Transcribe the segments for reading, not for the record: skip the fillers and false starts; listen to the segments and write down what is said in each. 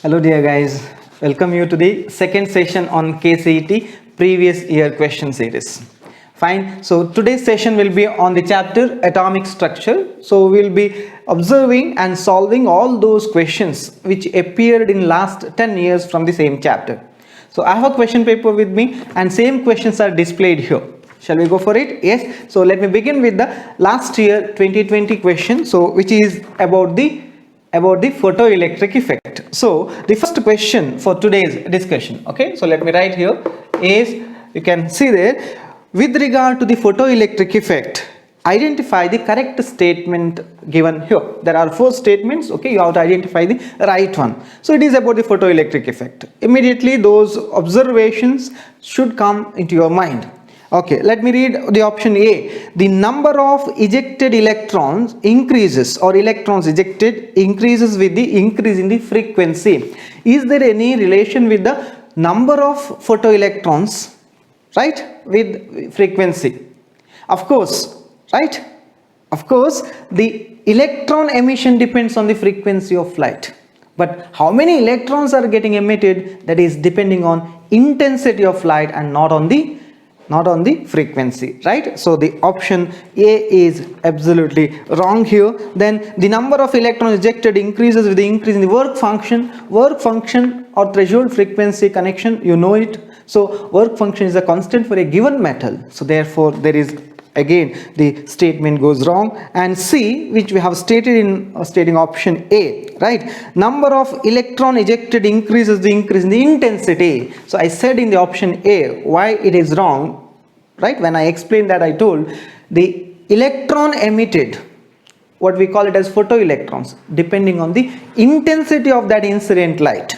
Hello dear guys, welcome you to the second session on KCET previous year question series. Fine, so today's session will be on the chapter atomic structure. So we will be observing and solving all those questions which appeared in last 10 years from the same chapter. So I have a question paper with me and same questions are displayed here. Shall we go for it? Yes. So let me begin with the last year 2020 question, so which is about the photoelectric effect. So the first question for today's discussion, okay, so let me write here is, you can see there, with regard to the photoelectric effect, identify the correct statement given here. There are 4 statements, okay, you have to identify the right one. So it is about the photoelectric effect. Immediately those observations should come into your mind. Okay, let me read the option A. The number of ejected electrons increases, or electrons ejected increases with the increase in the frequency. Is there any relation with the number of photoelectrons, right, with frequency? Of course, right? Of course, the electron emission depends on the frequency of light. But how many electrons are getting emitted, that is depending on intensity of light and not on the frequency, right? So the option A is absolutely wrong here. Then the number of electrons ejected increases with the increase in the work function or threshold frequency connection, you know it. So work function is a constant for a given metal, so therefore there is, again the statement goes wrong. And C, which we have stated in stating option A, right, number of electron ejected increases the increase in the intensity. So I said in the option A why it is wrong, right? When I explained that, I told the electron emitted, what we call it as photoelectrons, depending on the intensity of that incident light.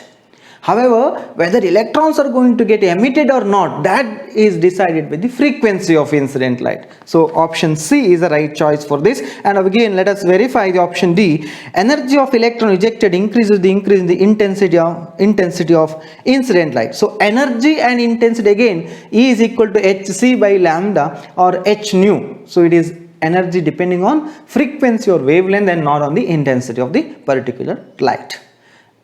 However, whether electrons are going to get emitted or not, that is decided by the frequency of incident light. So option C is the right choice for this. And again, let us verify the option D. Energy of electron ejected increases the increase in the intensity of incident light. So energy and intensity, again, E is equal to hc by lambda or h nu. So it is energy depending on frequency or wavelength and not on the intensity of the particular light.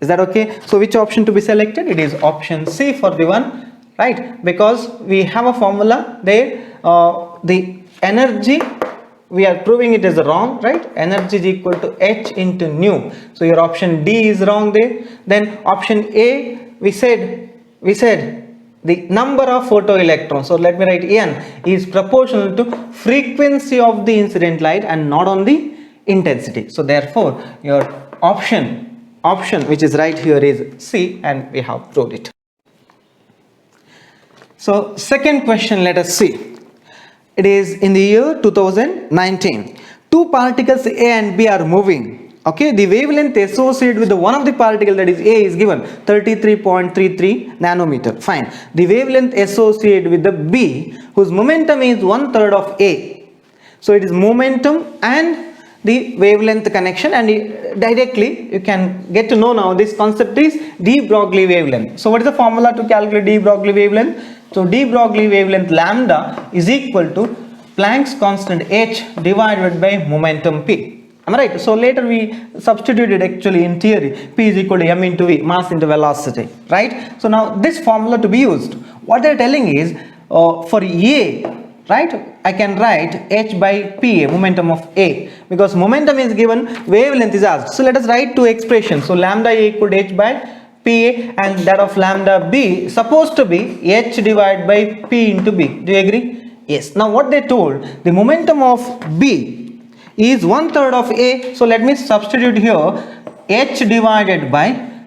Is that okay? So which option to be selected? It is option C for the one, right? Because we have a formula there, the energy, we are proving it is wrong, right? Energy is equal to H into nu. So your option D is wrong there. Then option A, we said the number of photoelectrons, so let me write N, is proportional to frequency of the incident light and not on the intensity. So therefore your option which is right here is C, and we have proved it. So second question, let us see. It is in the year 2019. 2 particles A and B are moving. Okay, the wavelength associated with the one of the particle, that is A, is given 33.33 nanometer. Fine. The wavelength associated with the B, whose momentum is 1/3 of A. So it is momentum and the wavelength connection, and directly you can get to know now this concept is de Broglie wavelength. So what is the formula to calculate de Broglie wavelength? So de Broglie wavelength lambda is equal to Planck's constant h divided by momentum p. Am I right? So later we substituted actually in theory, p is equal to m into v, mass into velocity, right? So now this formula to be used, what they are telling is for A, right, I can write h by pa, momentum of A, because momentum is given, wavelength is asked. So let us write 2 expressions. So lambda A equal to h by pa, and that of lambda B supposed to be h divided by p into b. Do you agree? Yes. Now what they told, the momentum of B is 1/3 of A. So let me substitute here h divided by,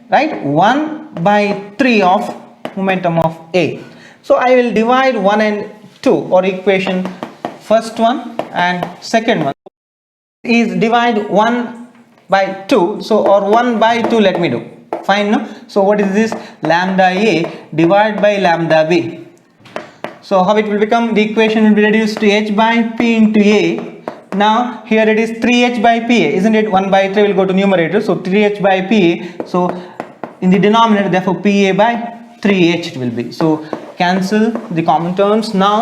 right, 1/3 of momentum of A. So I will divide 1 and 2, or equation first one and second one is divide 1/2, so or 1/2 let me do. Fine, no? So what is this? Lambda A divided by lambda B. So how it will become? The equation will be reduced to h by p into A. Now here it is 3h by pa, isn't it? 1/3 will go to numerator, so 3h by pa. So in the denominator, therefore pa by 3h it will be. So cancel the common terms. Now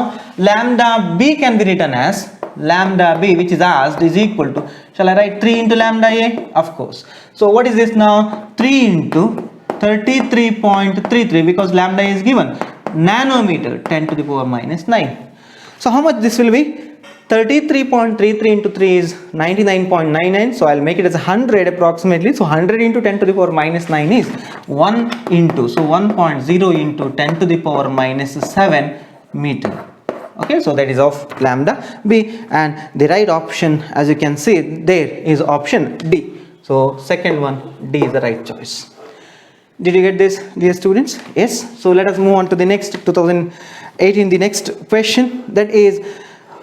lambda b can be written as lambda b, which is asked, is equal to, shall I write 3 into lambda a? Of course. So what is this now? 3 into 33.33 because lambda is given. Nanometer, 10 to the power minus 9. So how much this will be? 33.33 into 3 is 99.99. So I'll make it as 100 approximately. So 100 into 10 to the power minus 9 is 1 into, so 1.0 into 10 to the power minus 7 meter. Okay, so that is of lambda b, and the right option, as you can see there, is option D. So second one, D is the right choice. Did you get this, dear students? Yes. So let us move on to the next 2018, the next question, that is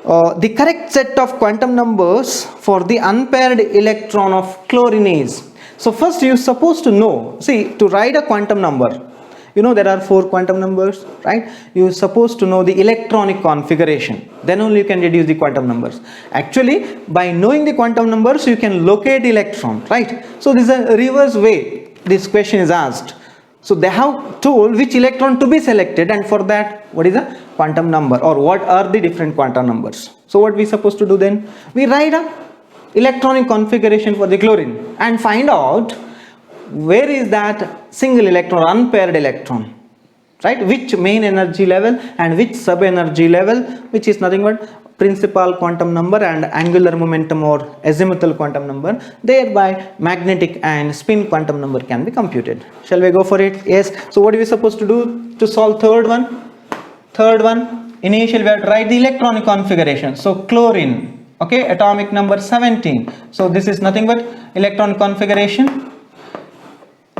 the correct set of quantum numbers for the unpaired electron of chlorine is. So first you are supposed to know, see, to write a quantum number, you know there are 4 quantum numbers, right? You are supposed to know the electronic configuration, then only you can deduce the quantum numbers. Actually, by knowing the quantum numbers, you can locate electron, right? So this is a reverse way this question is asked. So they have told which electron to be selected, and for that, what is a quantum number, or what are the different quantum numbers. So what we supposed to do then? We write a electronic configuration for the chlorine and find out where is that single electron, unpaired electron, right? Which main energy level and which sub energy level, which is nothing but principal quantum number and angular momentum or azimuthal quantum number. Thereby magnetic and spin quantum number can be computed. Shall we go for it? Yes. So what are we supposed to do to solve third one? Third one, initially we have to write the electronic configuration. So chlorine, okay, atomic number 17. So this is nothing but electron configuration.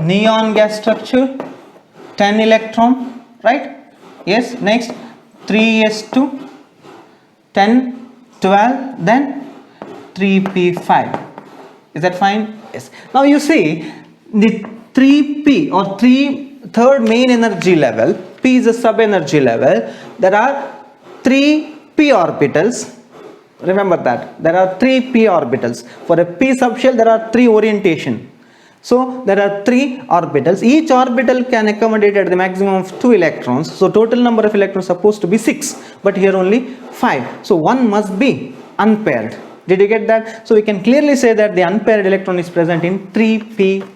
Neon gas structure, 10 electron, right? Yes. Next, 3s2, 10, 12, then 3p5. Is that fine? Yes. Now you see the 3p or third main energy level, p is a sub energy level. There are 3 p orbitals. Remember that there are 3 p orbitals. For a p subshell there are 3 orientation. So there are 3 orbitals. Each orbital can accommodate at the maximum of 2 electrons. So total number of electrons supposed to be 6, but here only 5. So one must be unpaired. Did you get that? So we can clearly say that the unpaired electron is present in 3p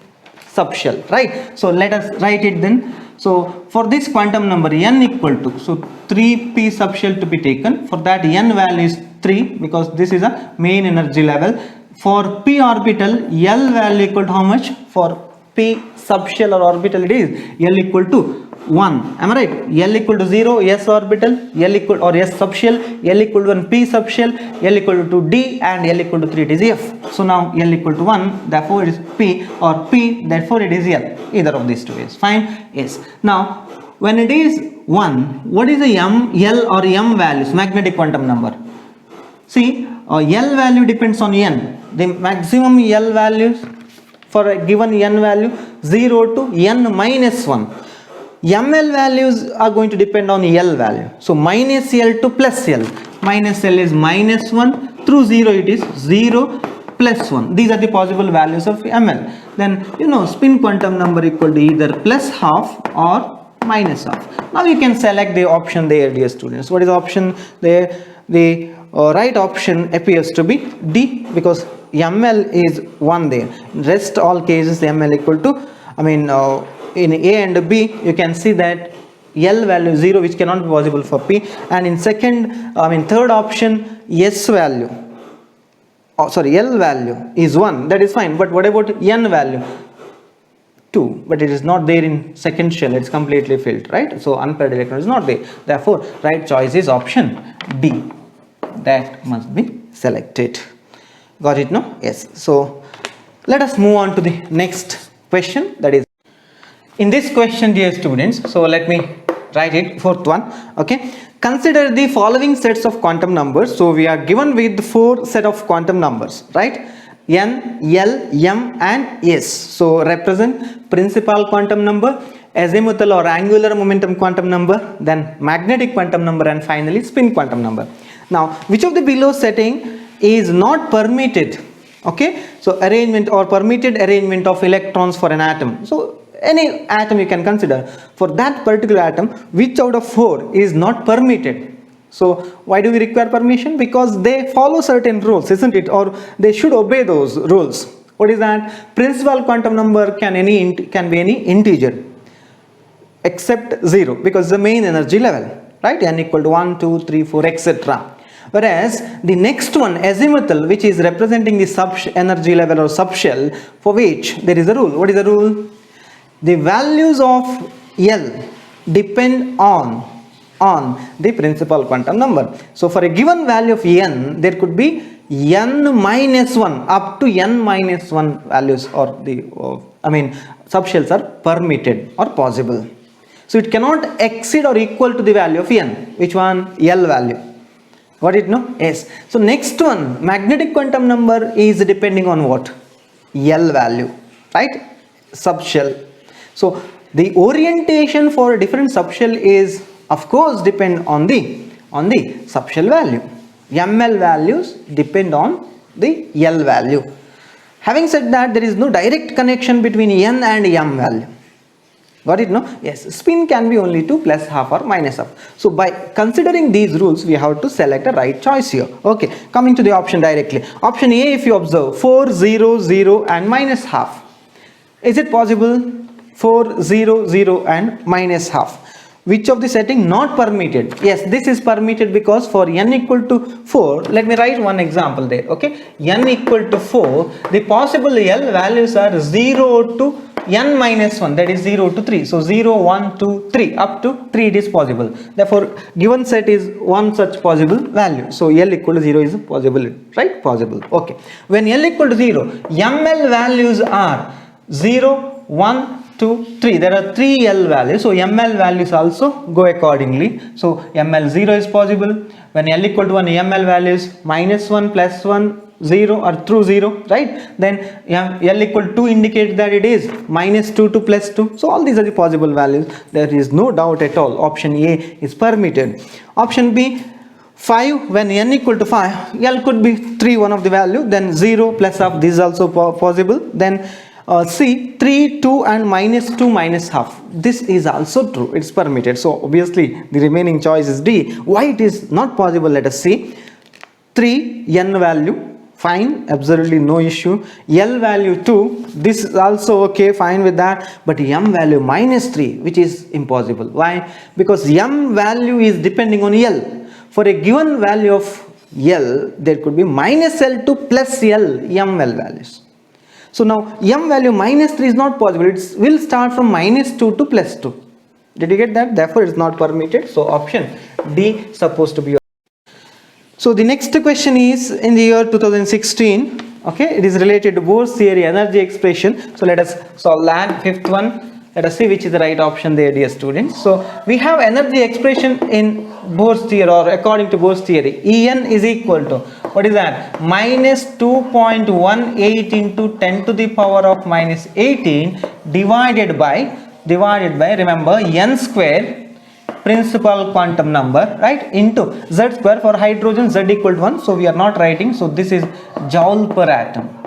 subshell, right? So let us write it then. So for this quantum number n equal to, so 3p subshell to be taken. For that n value is 3 because this is a main energy level. For p orbital, L value equal to how much? For p subshell or orbital it is L equal to 1. Am I right? L equal to 0, S orbital, L equal or S subshell, L equal to 1, p subshell, L equal to D, and L equal to 3, it is F. So now L equal to 1, therefore it is p, or p, therefore it is L. Either of these two is fine. Yes. Now when it is 1, what is the m, L or m values, magnetic quantum number? See, L value depends on n. The maximum L values for a given n value 0 to n minus 1. ML values are going to depend on L value. So minus L to plus L. Minus L is minus 1, through 0 it is 0 plus 1. These are the possible values of ML. Then you know spin quantum number equal to either plus half or minus half. Now you can select the option there, dear students. What is the option there? The right option appears to be D, because ML is 1 there. Rest all cases ML equal to, in A and B you can see that L value 0, which cannot be possible for P, and in third option S value, L value is 1, that is fine. But what about N value? 2, but it is not there in second shell, it's completely filled, right? So unpaired electron is not there. Therefore right choice is option D. That must be selected. Got it, no? Yes. So let us move on to the next question. That is, in this question, dear students, so let me write it, fourth one. Okay, consider the following sets of quantum numbers. So we are given with 4 set of quantum numbers, right? N, L, M and S. So represent principal quantum number, azimuthal or angular momentum quantum number, then magnetic quantum number, and finally spin quantum number. Now which of the below setting is not permitted? Okay, so arrangement or permitted arrangement of electrons for an atom. So any atom you can consider. For that particular atom, which out of 4 is not permitted? So why do we require permission? Because they follow certain rules, isn't it? Or they should obey those rules. What is that? Principal quantum number can be any integer except 0 because the main energy level, right? N equal to 1, 2, 3, 4, etc. Whereas the next one, azimuthal, which is representing the energy level or subshell, for which there is a rule. What is the rule? The values of L depend on the principal quantum number. So for a given value of N, there could be N minus 1 up to N minus 1 values, or subshells are permitted or possible. So it cannot exceed or equal to the value of N. Which one? L value. Got it? No? Yes. So next one, magnetic quantum number is depending on what? L value, right? Subshell. So the orientation for a different subshell is, of course, depend on the subshell value. ML values depend on the L value. Having said that, there is no direct connection between N and M value. Got it? No? Yes. Spin can be only 2 plus half or minus half. So by considering these rules, we have to select a right choice here. Okay. Coming to the option directly. Option A, if you observe 4, 0, 0 and minus half. Is it possible? 4, 0, 0 and minus half. Which of the setting not permitted? Yes, this is permitted because for n equal to 4, let me write one example there. Okay. N equal to 4, the possible L values are 0 to n minus 1, that is 0 to 3. So 0, 1, 2, 3, up to 3 it is possible. Therefore, given set is one such possible value. So L equal to 0 is possible, right? Possible. Okay. When L equal to 0, ML values are 0, 1, 2, 3. There are 3 L values. So ML values also go accordingly. So ML 0 is possible. When L equal to 1, ML values minus 1, plus 1, 0 or through 0, right? Then L equal to 2 indicates that it is minus 2 to plus 2. So all these are the possible values. There is no doubt at all. Option A is permitted. Option B, 5, when n equal to 5, L could be 3, one of the value. Then 0 plus half, this is also possible. Then C, 3, 2 and minus 2 minus half. This is also true. It's permitted. So obviously the remaining choice is D. Why it is not possible? Let us see. 3, n value. Fine, absolutely no issue. L value 2, this is also okay, fine with that. But M value minus 3, which is impossible. Why? Because M value is depending on L. For a given value of L, there could be minus L2 plus L, M values. So now M value minus 3 is not possible. It will start from minus 2 to plus 2. Did you get that? Therefore, it's not permitted. So option D supposed to be. So the next question is in the year 2016. Okay, it is related to Bohr's theory, energy expression. So let us solve that. Fifth one. Let us see which is the right option there, dear students. So we have energy expression in Bohr's theory, or according to Bohr's theory. En is equal to, what is that? Minus 2.18 into 10 to the power of minus 18 divided by, remember, n square, principal quantum number, right, into z square. For hydrogen, z equal to 1. So we are not writing. So this is joule per atom.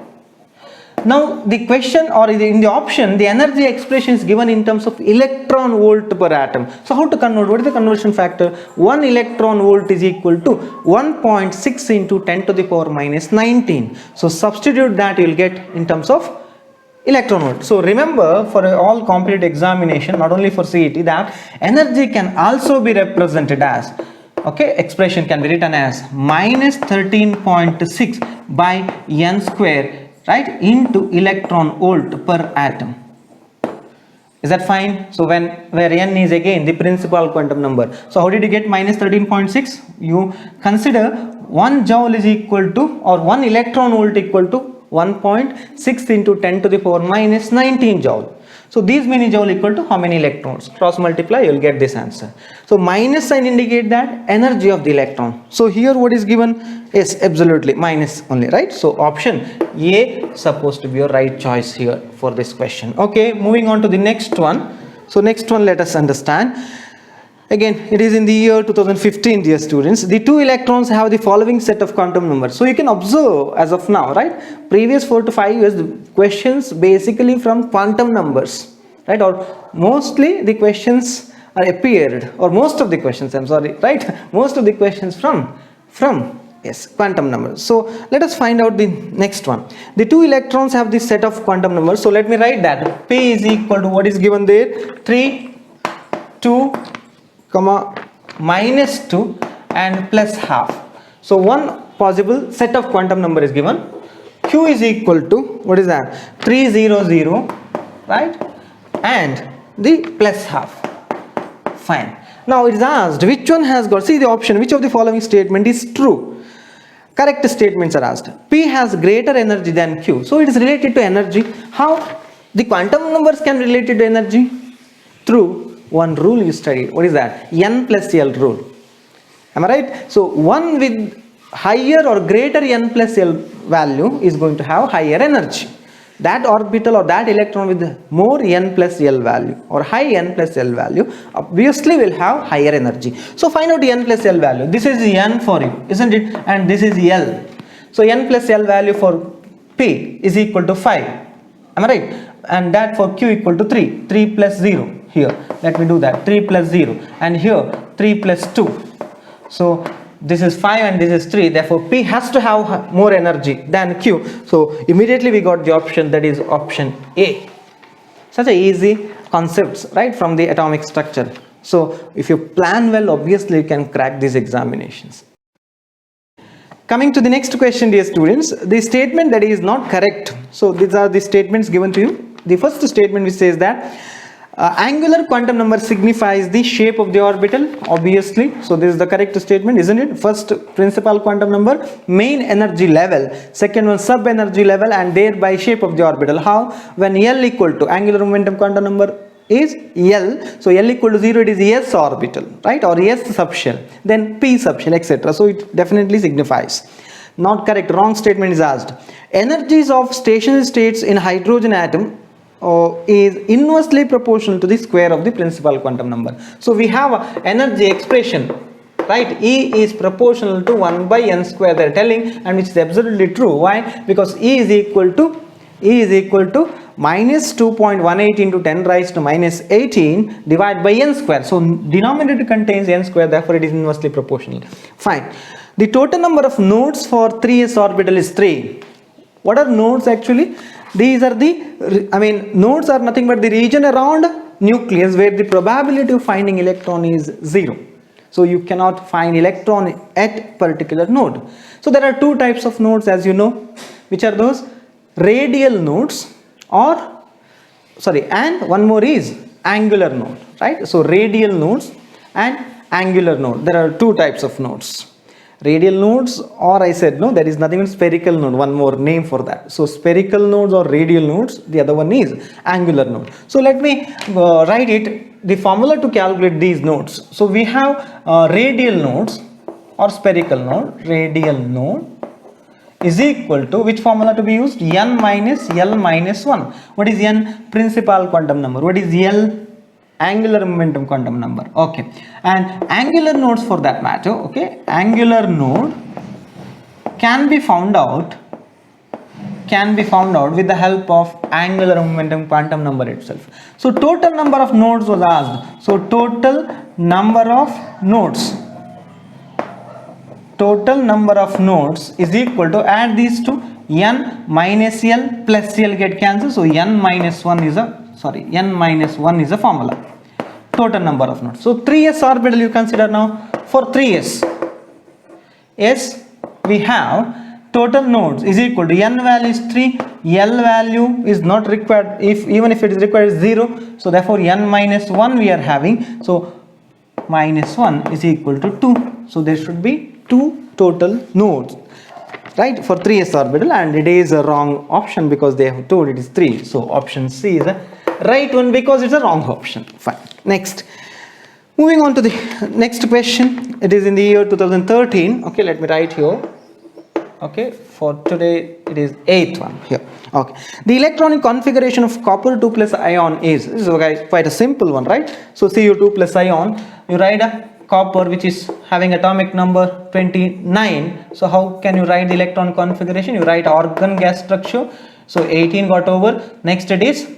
Now the question, or in the option, the energy expression is given in terms of electron volt per atom. So how to convert? What is the conversion factor? 1 electron volt is equal to 1.6 into 10 to the power minus 19. So substitute that, you will get in terms of electron volt. So remember, for all competitive examination, not only for CET, that energy can also be represented as, okay, expression can be written as minus 13.6 by n square, right, into electron volt per atom. Is that fine? So where n is again the principal quantum number. So how did you get minus 13.6? You consider 1 joule is equal to, or 1 electron volt equal to 1.6 into 10 to the power minus 19 joule. So these many joule equal to how many electrons? Cross multiply, you will get this answer. So minus sign indicate that energy of the electron. So here what is given? Yes, absolutely minus only, right? So option A supposed to be your right choice here for this question. Okay, moving on to the next one. So next one, let us understand. Again, it is in the year 2015, dear students. The two electrons have the following set of quantum numbers. So you can observe as of now, right? Previous 4 to 5 years, the questions basically from quantum numbers, right? Or mostly the questions are appeared, or most of the questions, I'm sorry, right? Most of the questions from Yes, quantum numbers. So let us find out the next one. The two electrons have this set of quantum numbers. So let me write that P is equal to what is given there, 3, 2, comma, minus 2 and plus half. So one possible set of quantum number is given. Q is equal to, what is that, 300, right, and the plus half. Fine. Now it is asked which one has got, see the option, which of the following statement is true. Correct statements are asked. P has greater energy than Q. So it is related to energy. How the quantum numbers can be related to energy? Through one rule you studied. What is that? N plus L rule. Am I right? So one with higher or greater N plus L value is going to have higher energy. That orbital or that electron with more N plus L value or high N plus L value obviously will have higher energy. So find out N plus L value. This is N for you, isn't it? And this is L. So N plus L value for P is equal to 5. Am I right? And that for Q equal to 3. 3 plus 0 here. Let me do that. 3 plus 0. And here 3 plus 2. So this is 5 and this is 3, therefore P has to have more energy than Q. So immediately we got the option, that is option A. Such a easy concepts, right, from the atomic structure. So if you plan well, obviously you can crack these examinations. Coming to the next question, dear students, the statement that is not correct. So these are the statements given to you. The first statement which says that angular quantum number signifies the shape of the orbital, obviously. So this is the correct statement, isn't it? First, principal quantum number, main energy level. Second one, sub energy level, and thereby shape of the orbital. How? When L equal to angular momentum quantum number is L, so L equal to 0, it is S orbital, right, or S subshell, then P subshell, etc. So it definitely signifies. Not correct, wrong statement is asked. Energies of stationary states in hydrogen atom is inversely proportional to the square of the principal quantum number. So we have a energy expression, right? E is proportional to 1 by n square, they are telling, and which is absolutely true. Why? Because E is equal to minus 2.18 into 10 raised to minus 18 divided by n square. So denominator contains n square, therefore it is inversely proportional. Fine. The total number of nodes for 3s orbital is 3. What are nodes actually? These are nodes are nothing but the region around nucleus where the probability of finding electron is 0. So you cannot find electron at particular node. So there are two types of nodes, as you know. Which are those? Radial nodes and one more is angular node, right? So radial nodes and angular node. There are two types of nodes. Radial nodes, or I said no, there is nothing but spherical node, one more name for that. So spherical nodes or radial nodes, the other one is angular node. So let me write it, the formula to calculate these nodes. So we have radial nodes or spherical node. Radial node is equal to, which formula to be used? N minus L minus 1. What is N? Principal quantum number. What is L? Angular momentum quantum number. Okay, and angular nodes for that matter, okay, angular node can be found out with the help of angular momentum quantum number itself. So total number of nodes was asked. So total number of nodes is equal to, add these two, N minus L plus L get cancelled. So N minus 1 is a formula. Total number of nodes. So 3s orbital you consider now. For 3s, yes, we have total nodes is equal to N value is 3, L value is not required, even if it is required is 0. So therefore N minus 1 we are having. So minus 1 is equal to 2. So there should be 2 total nodes, right, for 3s orbital, and it is a wrong option because they have told it is 3. So option C is a right one because it's a wrong option. Fine. Next, moving on to the next question. It is in the year 2013. Okay, let me write here. Okay, for today it is 8th one here. Okay, the electronic configuration of copper 2 plus ion is, this is quite a simple one, right? So Cu2 plus ion, you write a copper which is having atomic number 29. So how can you write the electron configuration? You write organ gas structure. So 18 got over. Next it is,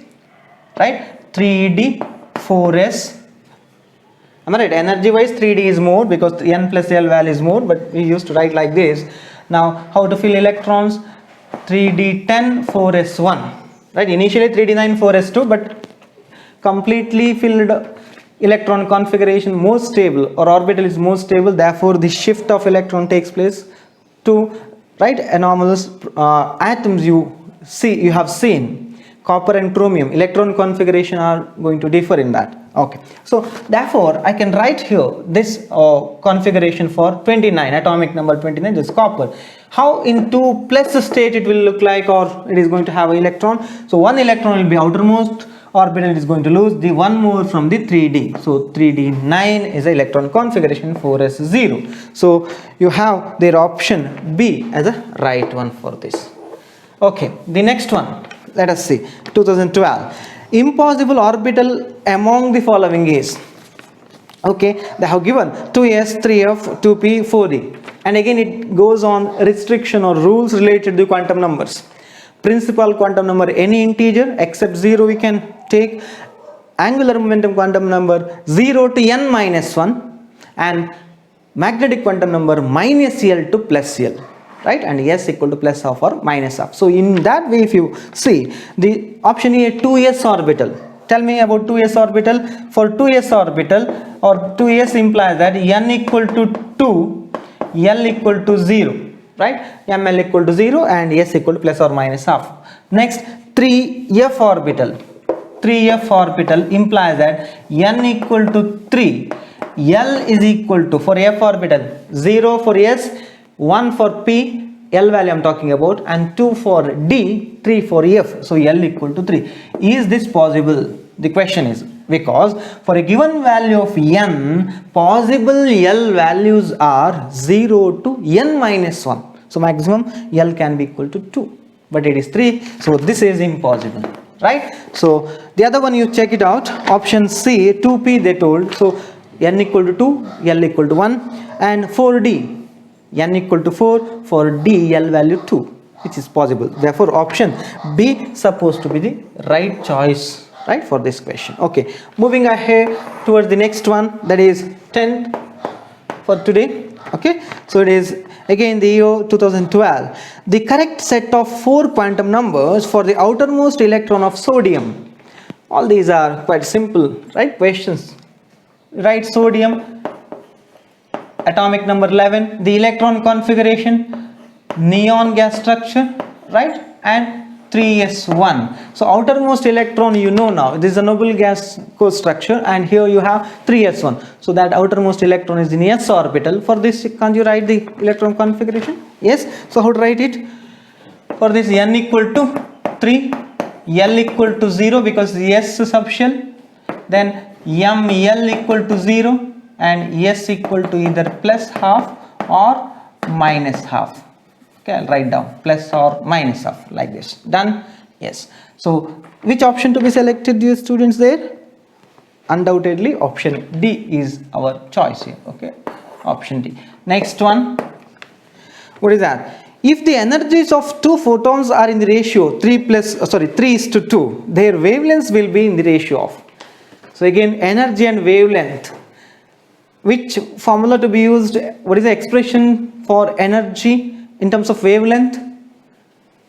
right, 3d 4s Am I right? Energy wise 3D is more because n plus L value is more, but we used to write like this. Now how to fill electrons? 3D10 4s1, right? Initially 3D9 4s2, but completely filled electron configuration more stable, or orbital is more stable, therefore the shift of electron takes place to, right, anomalous atoms you have seen. Copper and chromium electron configuration are going to differ in that. Okay, so therefore I can write here this configuration for 29, atomic number 29, this copper. How in 2 plus state it will look like, or it is going to have an electron. So one electron will be outermost orbital, is going to lose the one more from the 3D. So 3D9 is the electron configuration, 4s0. So you have their option B as a right one for this. Okay, the next one, let us see, 2012. Impossible orbital among the following is, okay, they have given 2s, 3f, 2p, 4d, and again it goes on restriction or rules related to quantum numbers. Principal quantum number any integer except 0 we can take, angular momentum quantum number 0 to n minus 1, and magnetic quantum number minus L to plus L, right, and s equal to plus half or minus half. So in that way, if you see the option A, 2s orbital, tell me about 2s orbital. For 2s orbital, or 2s implies that n equal to 2, L equal to 0, right, ml equal to 0 and s equal to plus or minus half. Next, 3f orbital. 3f orbital implies that n equal to 3, L is equal to, for f orbital, 0 for s, 1 for p, L value I am talking about, and 2 for d, 3 for f. So L equal to 3. Is this possible? The question is, because for a given value of n, possible L values are 0 to n minus 1. So maximum L can be equal to 2, but it is 3. So this is impossible, right? So the other one, you check it out, option C, 2p they told. So n equal to 2, L equal to 1, and 4d, n equal to 4, for d L value 2, which is possible. Therefore option B supposed to be the right choice, right, for this question. Okay, moving ahead towards the next one, that is 10th for today. Okay, so it is again the year 2012. The correct set of 4 quantum numbers for the outermost electron of sodium. All these are quite simple, right, questions. Right, sodium, atomic number 11, the electron configuration, neon gas structure, right, and 3s1. So outermost electron, you know now, this is a noble gas core structure, and here you have 3s1. So that outermost electron is in s orbital. For this, can't you write the electron configuration? Yes. So how to write it? For this, n equal to 3, L equal to 0 because s subshell, then L equal to 0, and s equal to either plus half or minus half. Okay, I'll write down plus or minus half like this. Done? Yes. So which option to be selected, dear students, there? Undoubtedly option D is our choice here. Okay, option D. Next one, what is that? If the energies of 2 photons are in the ratio 3:2, their wavelengths will be in the ratio of. So again, energy and wavelength. Which formula to be used? What is the expression for energy in terms of wavelength?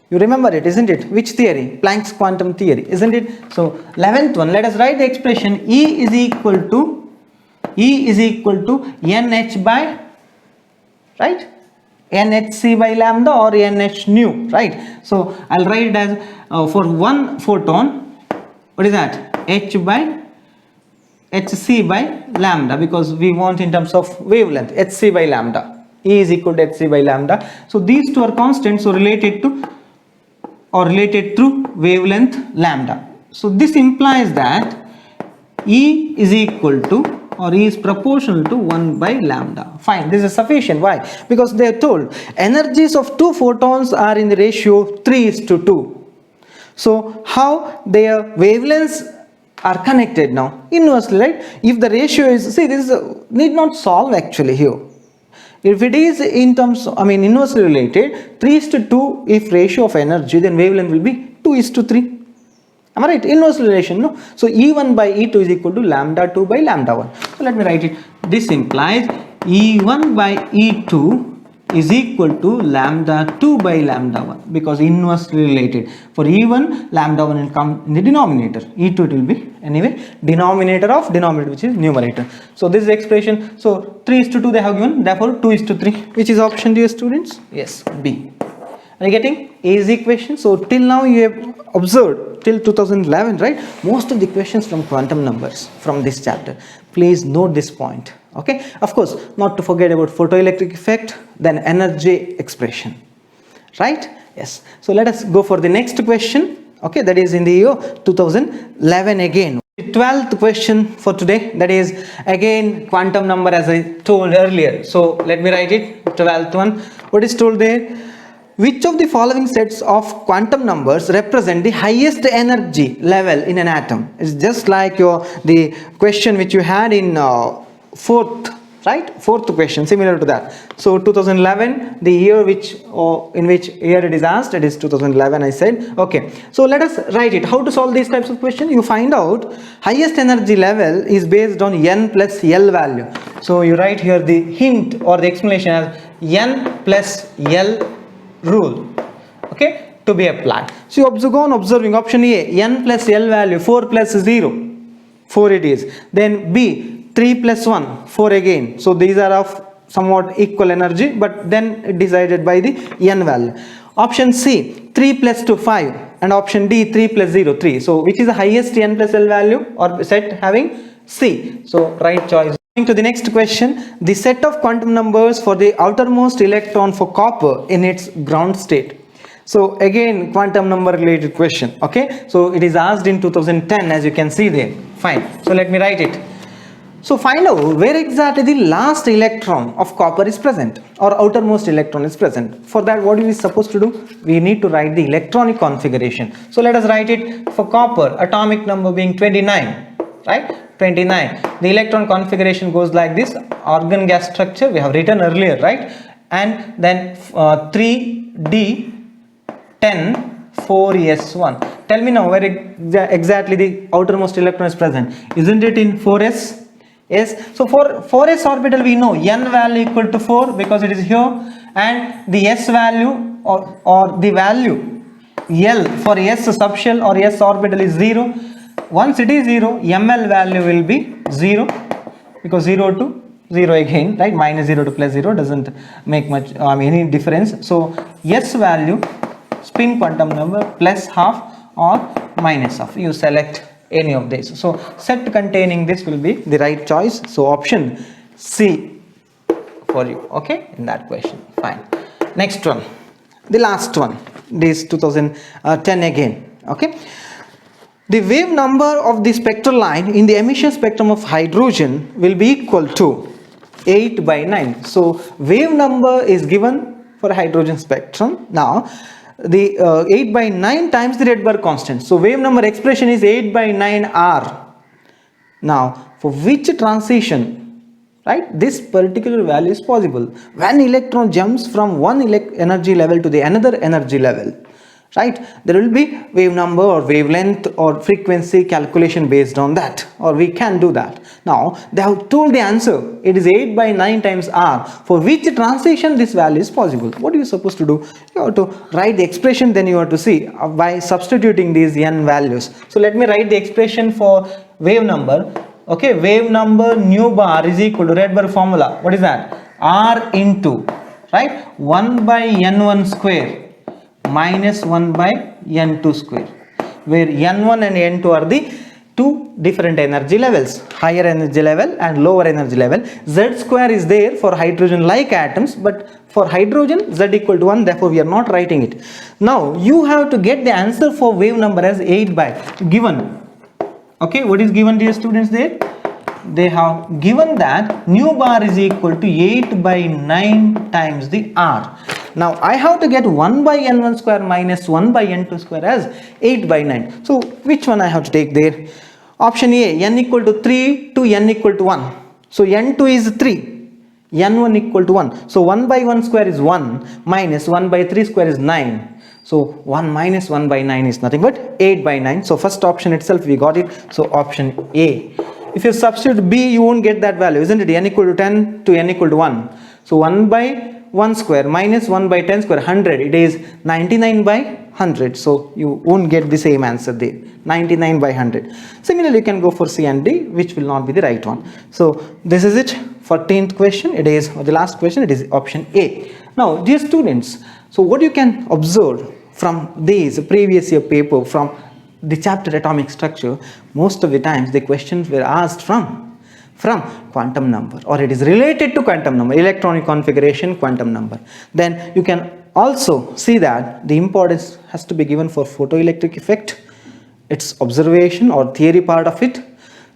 You remember it, isn't it? Which theory? Planck's quantum theory, isn't it? So 11th one, let us write the expression E is equal to NH by, right, NHC by lambda or NH nu, right? So I'll write it as for one photon, what is that? H by HC by lambda, because we want in terms of wavelength, HC by lambda. E is equal to HC by lambda. So these two are constants, so related to or related through wavelength lambda. So this implies that E is equal to, or E is proportional to 1 by lambda. Fine, this is sufficient. Why? Because they are told energies of 2 photons are in the ratio 3:2. So how their wavelengths are connected now? Inversely, right? If the ratio is, see, this is need not solve actually here. If it is in terms, inversely related, 3:2, if ratio of energy, then wavelength will be 2:3. Am I right? Inverse relation, no? So E1 by E2 is equal to lambda 2 by lambda 1. So let me write it. This implies E1 by E2 is equal to lambda 2 by lambda 1, because inversely related. For E1, lambda 1 will come in the denominator. E2 it will be anyway denominator of denominator, which is numerator. So this is the expression. So 3:2 they have given, therefore 2:3. Which is option, dear students? Yes, B. Are you getting? Easy question. So till now you have observed till 2011, right? Most of the questions from quantum numbers from this chapter. Please note this point. Okay. Of course, not to forget about photoelectric effect, then energy expression. Right? Yes. So let us go for the next question. Okay, that is in the year 2011 again. The 12th question for today, that is again quantum number, as I told earlier. So let me write it. 12th one. What is told there? Which of the following sets of quantum numbers represent the highest energy level in an atom? It's just like the question which you had in fourth, right? Fourth question, similar to that. So 2011, the year in which year it is asked, it is 2011, I said. Okay, so let us write it. How to solve these types of questions? You find out highest energy level is based on N plus L value. So you write here the hint or the explanation as N plus L rule, okay, to be applied. So you go on observing option A, N plus L value, 4 plus 0, 4 it is. Then B, 3 plus 1, 4 again. So these are of somewhat equal energy, but then decided by the N value. Option C, 3 plus 2, 5, and option D, 3 plus 0, 3. So which is the highest N plus L value or set having? C. So right choice. To the next question, the set of quantum numbers for the outermost electron for copper in its ground state. So again, quantum number related question. Okay, so it is asked in 2010, as you can see there. Fine. So let me write it. So find out where exactly the last electron of copper is present or outermost electron is present. For that, what are we supposed to do? We need to write the electronic configuration. So let us write it for copper, atomic number being 29, right? 29. The electron configuration goes like this. Argon gas structure we have written earlier, right? And then 3D 10 4s1. Tell me now where exactly the outermost electron is present. Isn't it in 4s? Yes. So for 4s orbital we know n value equal to 4 because it is here, and the s value or the value L for s subshell or s orbital is 0. Once it is 0, ml value will be 0 because 0 to 0 again, right? Minus 0 to plus 0 doesn't make much any difference. So s value, spin quantum number, plus half or minus half. You select any of these. So set containing this will be the right choice. So option C for you. Okay, in that question. Fine. Next one, the last one. This 2010 again. Okay. The wave number of the spectral line in the emission spectrum of hydrogen will be equal to 8 by 9. So wave number is given for hydrogen spectrum. Now the 8 by 9 times the Rydberg constant. So wave number expression is 8 by 9 R. Now for which transition, right, this particular value is possible? When electron jumps from one energy level to the another energy level, right, there will be wave number or wavelength or frequency calculation based on that, or we can do that. Now they have told the answer, it is 8 by 9 times R. For which transition this value is possible? What are you supposed to do? You have to write the expression, then you have to see by substituting these n values. So let me write the expression for wave number. Okay, wave number nu bar is equal to Rydberg formula. What is that? R into, right, 1 by n1 square minus 1 by n2 square, where n1 and n2 are the two different energy levels, higher energy level and lower energy level. Z square is there for hydrogen like atoms, but for hydrogen Z equal to 1, therefore we are not writing it. Now you have to get the answer for wave number as 8 by given. Okay, what is given, dear students? There they have given that nu bar is equal to 8 by 9 times the R. Now I have to get 1 by n1 square minus 1 by n2 square as 8 by 9. So which one I have to take there? Option A, n equal to 3 to n equal to 1. So n2 is 3, n1 equal to 1. So 1 by 1 square is 1 minus 1 by 3 square is 9. So 1 minus 1 by 9 is nothing but 8 by 9. So first option itself we got it. So option A. If you substitute B, you won't get that value, isn't it? N equal to 10 to n equal to 1. So 1 by 1 square minus 1 by 10 square, 100. It is 99 by 100. So you won't get the same answer there. 99 by 100. Similarly, you can go for C and D, which will not be the right one. So this is it. 14th question. It is, or the last question, it is option A. Now, dear students, so what you can observe from this previous year paper, from the chapter atomic structure, most of the times the questions were asked from quantum number, or it is related to quantum number, electronic configuration, quantum number. Then you can also see that the importance has to be given for photoelectric effect, its observation or theory part of it.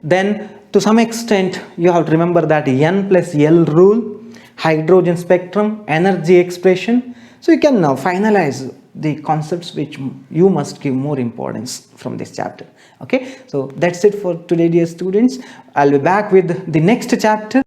Then to some extent you have to remember that N plus L rule, hydrogen spectrum, energy expression. So you can now finalize the concepts which you must give more importance from this chapter. Okay, so that's it for today, dear students. I'll be back with the next chapter.